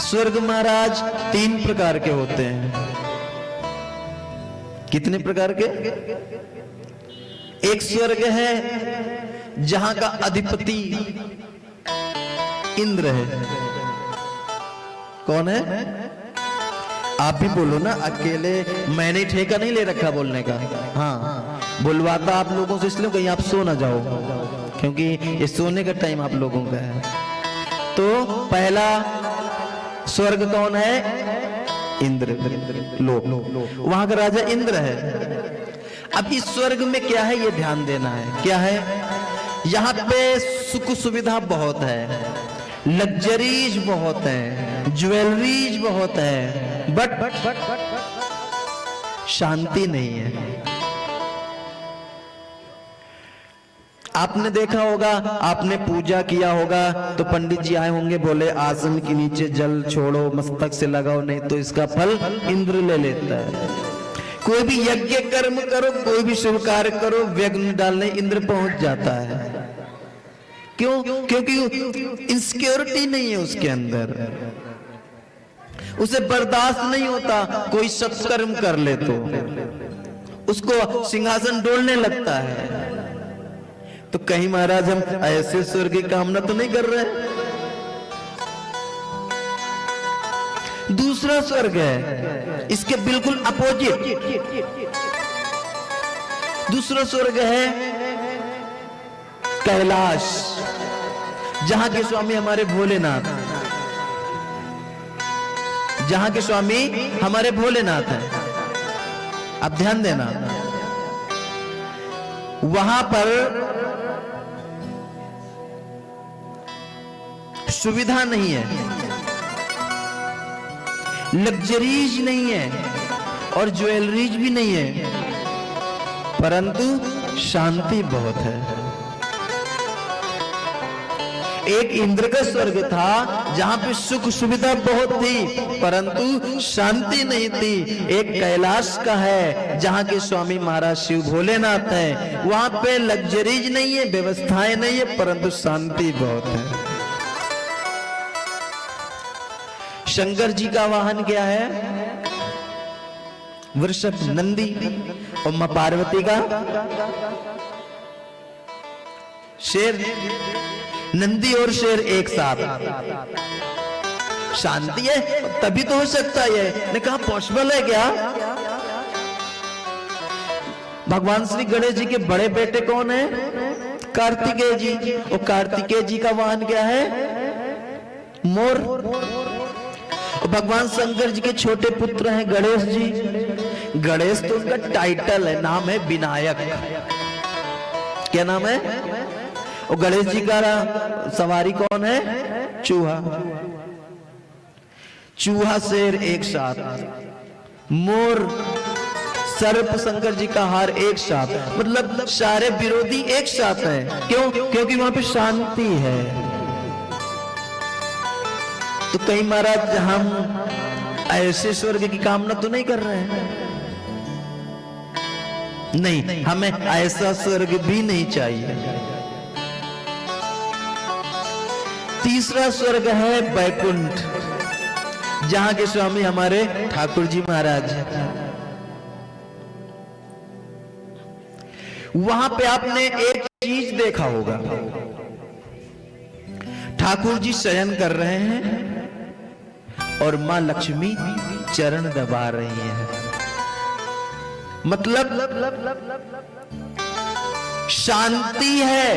स्वर्ग महाराज 3 प्रकार के होते हैं। कितने प्रकार के? एक स्वर्ग है जहां का अधिपति इंद्र है। कौन है? आप भी बोलो ना, अकेले मैंने ठेका नहीं ले रखा बोलने का। हाँ, बुलवाता आप लोगों से इसलिए कहीं आप सो ना जाओ, क्योंकि ये सोने का टाइम आप लोगों का है। तो पहला स्वर्ग कौन है? इंद्र लोक, वहां का राजा इंद्र है। अब इस स्वर्ग में क्या है ये ध्यान देना है। क्या है? यहाँ पे सुख सुविधा बहुत है, लग्जरीज बहुत है, ज्वेलरीज बहुत है, बट शांति नहीं है। आपने देखा होगा, आपने पूजा किया होगा तो पंडित जी आए होंगे, बोले आसन के नीचे जल छोड़ो, मस्तक से लगाओ, नहीं तो इसका फल इंद्र ले लेता है। कोई भी यज्ञ कर्म करो, कोई भी शुभ कार्य करो, विघ्न डालने इंद्र पहुंच जाता है। क्यों? क्योंकि इंसिक्योरिटी नहीं है उसके अंदर, उसे बर्दाश्त नहीं होता कोई सत्कर्म कर ले तो उसको सिंहासन डोलने लगता है। तो कहीं महाराज हम ऐसे स्वर्ग की कामना तो नहीं कर रहे? दूसरा स्वर्ग है इसके बिल्कुल अपोजिट। दूसरा स्वर्ग है कैलाश, जहां के स्वामी हमारे भोलेनाथ, जहां के स्वामी हमारे भोलेनाथ हैं। अब ध्यान देना, वहां पर सुविधा नहीं है, लग्जरीज नहीं है और ज्वेलरीज भी नहीं है, परंतु शांति बहुत है। एक इंद्र का स्वर्ग था जहां पे सुख सुविधा बहुत थी परंतु शांति नहीं थी। एक कैलाश का है जहां के स्वामी महाराज शिव भोलेनाथ हैं, वहां पे लग्जरीज नहीं है, व्यवस्थाएं नहीं है, परंतु शांति बहुत है। शंकर जी का वाहन क्या है? वृषभ, नंदी। और मां पार्वती का शेर। नंदी और शेर एक साथ, शांति है तभी तो हो सकता है। ने कहा पॉसिबल है क्या? भगवान श्री गणेश जी के बड़े बेटे कौन है? कार्तिकेय जी। और कार्तिकेय जी का वाहन क्या है? मोर। और भगवान शंकर जी के छोटे पुत्र हैं गणेश जी। गणेश तो उनका टाइटल है, नाम है विनायक। क्या नाम है? और गणेश जी का सवारी कौन है? चूहा। चूहा शेर एक साथ, मोर सर्प शंकर जी का हार एक साथ, मतलब सारे विरोधी एक साथ हैं। क्यों? क्योंकि वहां पे शांति है। तो कहीं महाराज हम ऐसे स्वर्ग की कामना तो नहीं कर रहे हैं? नहीं, हमें ऐसा स्वर्ग भी नहीं चाहिए। तीसरा स्वर्ग है बैकुंठ, जहां के स्वामी हमारे ठाकुर जी महाराज। वहां पे आपने एक चीज देखा होगा, ठाकुर जी शयन कर रहे हैं और मां लक्ष्मी चरण दबा रही है। मतलब शांति है,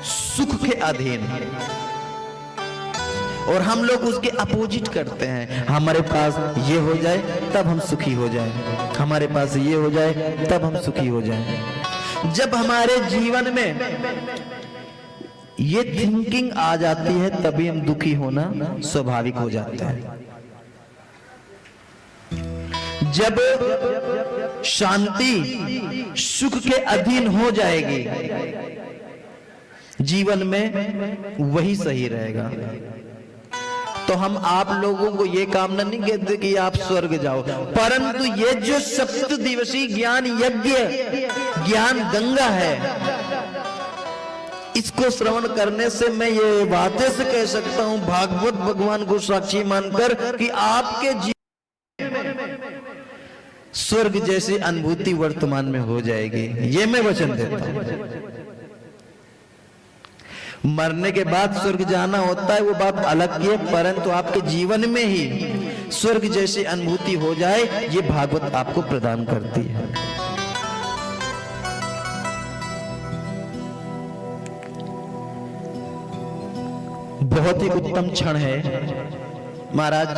सुख के अधीन। और हम लोग उसके अपोजिट करते हैं। हमारे पास ये हो जाए तब हम सुखी हो जाएं, हमारे पास ये हो जाए तब हम सुखी हो जाएं। जब हमारे जीवन में ये थिंकिंग आ जाती है तभी हम दुखी होना स्वाभाविक हो जाता है। जब शांति सुख के अधीन हो जाएगी जीवन में, वही सही रहेगा। तो हम आप लोगों को ये कामना नहीं कहते कि आप स्वर्ग जाओ, परंतु ये जो 7 दिवसीय ज्ञान यज्ञ, ज्ञान गंगा है, इसको श्रवण करने से मैं ये वादे से कह सकता हूं, भागवत भगवान को साक्षी मानकर, कि आपके जीवन में स्वर्ग जैसी अनुभूति वर्तमान में हो जाएगी। ये मैं वचन देता हूं। मरने के बाद स्वर्ग जाना होता है वो बात अलग है, परंतु आपके जीवन में ही स्वर्ग जैसी अनुभूति हो जाए, ये भागवत आपको प्रदान करती है। बहुत ही उत्तम क्षण है महाराज।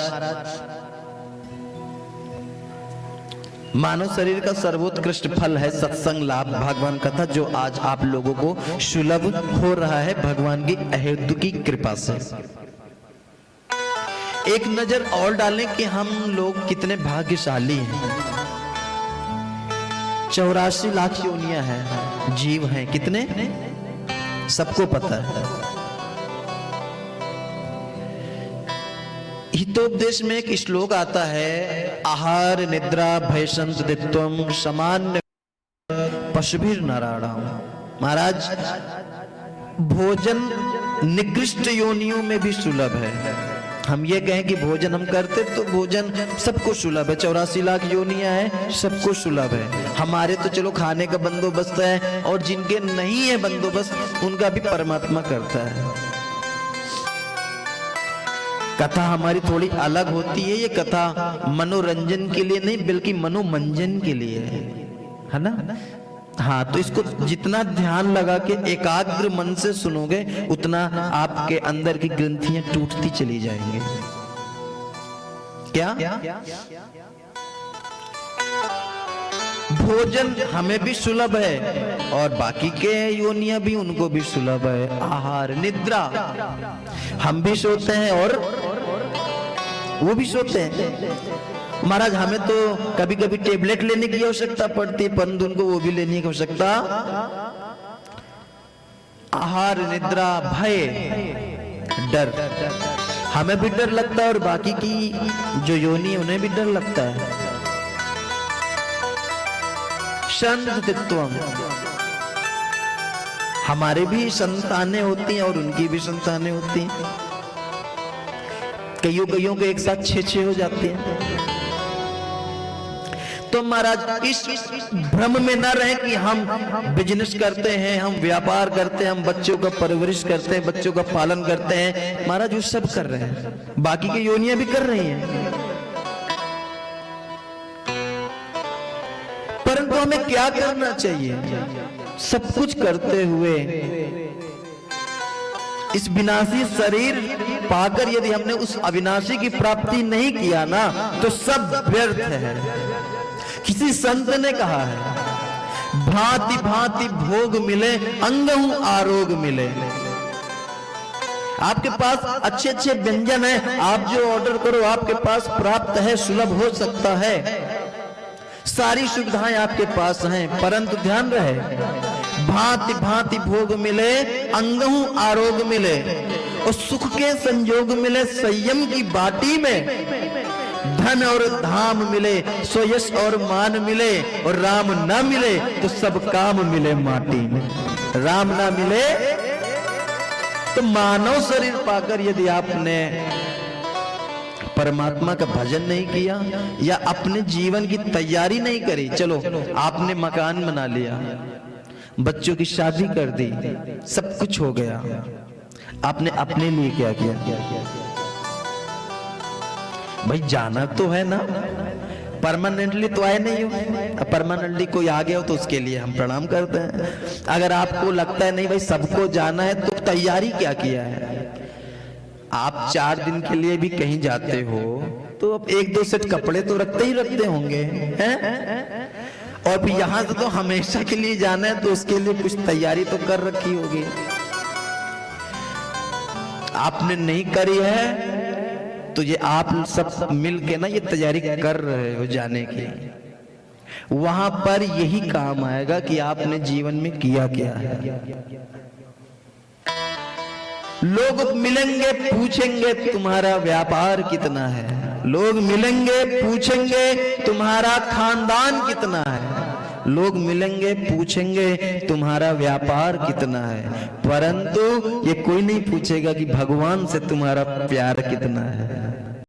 मानव शरीर का सर्वोत्कृष्ट फल है सत्संग लाभ, भगवान कथा, जो आज आप लोगों को सुलभ हो रहा है भगवान की अहेतु की कृपा से। एक नजर और डालें कि हम लोग कितने भाग्यशाली हैं। 84 लाख योनियां हैं, जीव हैं, कितने सबको पता है। हितोपदेश में एक श्लोक आता है, आहार निद्रा भयसंत दित्वम सामान्य पशुभिर नारायण। महाराज, भोजन निकृष्ट योनियों में भी सुलभ है। हम ये कहें कि भोजन हम करते तो भोजन सबको सुलभ है, 84 लाख योनियां हैं, सबको सुलभ है। हमारे तो चलो खाने का बंदोबस्त है, और जिनके नहीं है बंदोबस्त उनका भी परमात्मा करता है। कथा हमारी थोड़ी अलग होती है। ये कथा मनोरंजन के लिए नहीं बल्कि मनोमंजन के लिए है ना। हाँ, तो इसको जितना ध्यान लगा के एकाग्र मन से सुनोगे उतना आपके अंदर की ग्रंथियां टूटती चली जाएंगी। क्या भोजन हमें भी सुलभ है और बाकी के योनियां भी उनको भी सुलभ है। आहार निद्रा, हम भी सोते हैं और वो भी सोते हैं। महाराज, हमें तो कभी कभी टेबलेट लेने की आवश्यकता पड़ती है, परंतु उनको वो भी लेने की आवश्यकता। आहार निद्रा भय डर, हमें भी डर लगता है और बाकी की जो योनि उन्हें भी डर लगता है। संततित्वम, हमारे भी संतानें होती हैं और उनकी भी संतानें होती हैं। कईयों के एक साथ 6 हो जाते हैं। तो महाराज, इस भ्रम में ना रहे कि हम बिजनेस करते हैं, हम व्यापार करते हैं, हम बच्चों का परवरिश करते हैं, बच्चों का पालन करते हैं। महाराज, वो सब कर रहे हैं, बाकी की योनियां भी कर रही हैं। परंतु हमें क्या करना चाहिए? सब कुछ करते हुए इस विनाशी शरीर पाकर यदि हमने उस अविनाशी की प्राप्ति नहीं किया ना, तो सब व्यर्थ है। किसी संत ने कहा है, भांति भांति भोग मिले अंगहु आरोग मिले। आपके पास अच्छे अच्छे व्यंजन है, आप जो ऑर्डर करो आपके पास प्राप्त है, सुलभ हो सकता है, सारी सुविधाएं आपके पास हैं, परंतु ध्यान रहे, भांति भांति भोग मिले अंगहु आरोग मिले, और सुख के संयोग मिले संयम की बाटी में, धन और धाम मिले सो यश और मान मिले, और राम ना मिले तो सब काम मिले माटी में। राम ना मिले तो मानव शरीर पाकर यदि आपने परमात्मा का भजन नहीं किया या अपने जीवन की तैयारी नहीं करी, चलो आपने मकान बना लिया, बच्चों की शादी कर दी, सब कुछ हो गया, आपने अपने लिए क्या किया? भाई जाना तो है ना, परमानेंटली तो आए नहीं हो। परमानेंटली कोई आ गया हो तो उसके लिए हम प्रणाम करते हैं। अगर आपको लगता है नहीं भाई सबको जाना है, तो तैयारी क्या किया है? आप 4 दिन के लिए भी कहीं जाते हो तो अब 1-2 सेट कपड़े तो रखते होंगे हैं? और फिर यहां से तो हमेशा के लिए जाना है, तो उसके लिए कुछ तैयारी तो कर रखी होगी। आपने नहीं करी है तो ये आप सब मिल के ना ये तैयारी कर रहे हो जाने की। वहां पर यही काम आएगा कि आपने जीवन में किया क्या है। लोग मिलेंगे पूछेंगे तुम्हारा व्यापार कितना है, लोग मिलेंगे पूछेंगे तुम्हारा खानदान कितना है, लोग मिलेंगे, पूछेंगे तुम्हारा व्यापार कितना है, परंतु ये कोई नहीं पूछेगा कि भगवान से तुम्हारा प्यार कितना है।